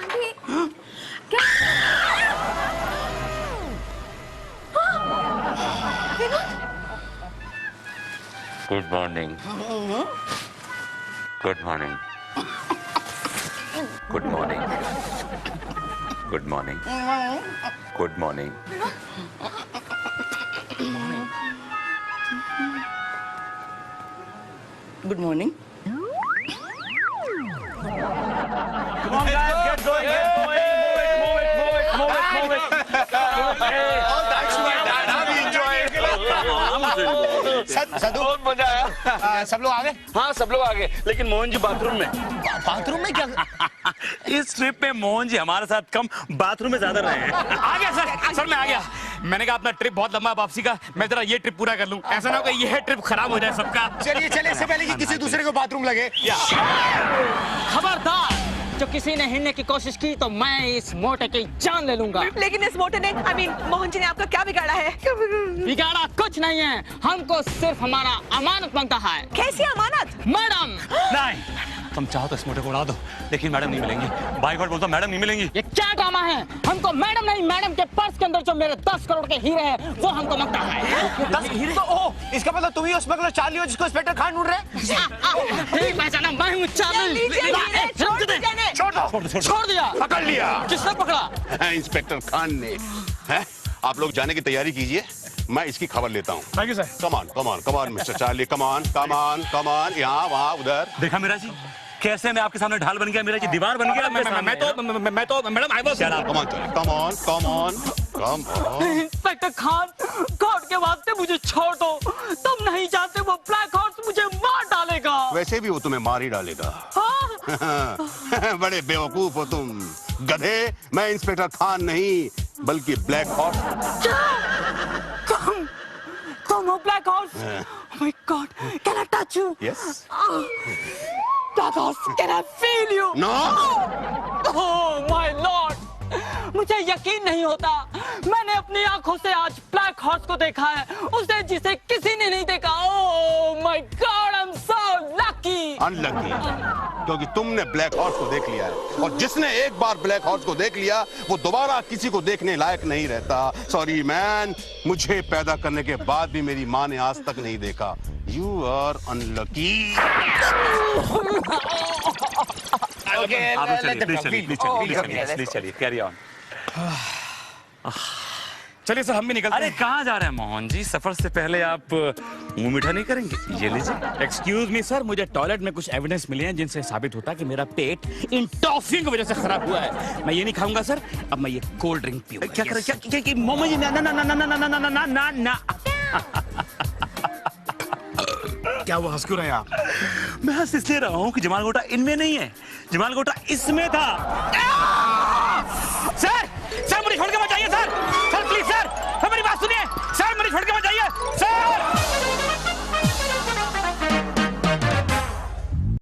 आंटी क्या? Vinod? Good morning. Good morning. Good morning. Good morning. Good morning. Good morning. Come on guys, get going, get going. Move it. Sadu बहुत मजा आया। सब लोग आ गए? हाँ सब लोग आ गए, लेकिन मोहन जी बाथरूम में। बाथरूम में क्या? इस ट्रिप में मोहन जी हमारे साथ कम बाथरूम में ज्यादा रहे हैं। आ गया सर मैं आ गया। मैंने कहा अपना ट्रिप बहुत लंबा है वापसी का, मैं जरा ये ट्रिप पूरा कर लूं। ऐसा ना हो कि ये ट्रिप खराब हो जाए सबका। चलिए इससे पहले कि किसी दूसरे को बाथरूम लगे। खबरदार, जो किसी ने हिलने की कोशिश की तो मैं इस मोटे की जान ले लूंगा। लेकिन इस मोटे ने मोहन जी ने आपका क्या बिगाड़ा है? बिगाड़ा कुछ नहीं है, हमको सिर्फ हमारा अमानत बनता है। कैसी अमानत? मैडम नहीं, तुम चाहो तो इस मोटे को उड़ा दो, लेकिन मैडम नहीं मिलेंगी। बाय गॉड बोलता हूं, मैडम नहीं मिलेंगी। ये क्या ड्रामा है? हमको मैडम नहीं, मैडम के पर्स के अंदर जो मेरे 10 करोड़ के हीरे हैं वो हमको मांगता है। तो ओह, इसका मतलब तुम ही उस स्मगलर चार्ली हो जिसको इंस्पेक्टर खान ढूंढ रहे हैं? पहचाना, मैं हूँ चार्ली। छोड़ दिया। पकड़ लिया। किसने पकड़ा? इंस्पेक्टर खान ने। हैं? आप लोग जाने की तैयारी कीजिए, मैं इसकी खबर लेता हूँ। Thank you sir. Come on mister Charlie, come on, यहाँ वहाँ उधर। देखा मीरा जी, कैसे मैं आपके सामने ढाल बन गया मीरा जी, दीवार बन गया। मैं तो madam I was come on. Inspector Khan, God के वास्ते मुझे छोड़ दो। तुम नहीं जानते वो ब्लैक हॉर्स मुझे मार डालेगा। वैसे भी वो तुम्हें मार ही डालेगा। बड़े बेवकूफ हो तुम गधे। मैं इंस्पेक्टर खान नहीं बल्कि ब्लैक हॉर्स। तुम हो black horse? Oh my God, can I touch you? Yes. Black horse, can I feel you? No. Oh my Lord, मुझे यकीन नहीं होता। मैंने अपनी आंखों से आज ब्लैक हॉर्स को देखा है, उसे जिसे किसी ने नहीं देखा। Oh my God, I'm so lucky. Unlucky, क्योंकि तुमने ब्लैक हॉर्स को देख लिया है, और जिसने एक बार ब्लैक हॉर्स को देख लिया वो दोबारा किसी को देखने लायक नहीं रहता। सॉरी मैन, मुझे पैदा करने के बाद भी मेरी माँ ने आज तक नहीं देखा। You are unlucky. प्लीज चलिए, कैरी ऑन। चलिए सर, हम भी निकलते अरे कहाँ जा रहे हैं मोहन जी? सफर से पहले आप मुंह मीठा नहीं करेंगे? ये लीजिए। एक्सक्यूज मी सर, मुझे टॉयलेट में कुछ एविडेंस मिले हैं जिनसे साबित होता है कि मेरा पेट इन टॉफियों की वजह से खराब हुआ है। मैं ये नहीं खाऊंगा सर, अब मैं ये कोल्ड ड्रिंक पीऊंगा। क्या कर क्या मोमो जी? ना ना ना ना ना ना ना ना ना ना। क्या वो हंस क्यों रहे हैं आप? मैं हंस इसलिए रहा हूँ कि जमाल गोटा इनमें नहीं है, जमाल गोटा इसमें था। सर मुझे छोड़ के मत जाइए सर, प्लीज सर, मेरी बात सुनिए सर, मुझे छोड़ के मत जाइए सर।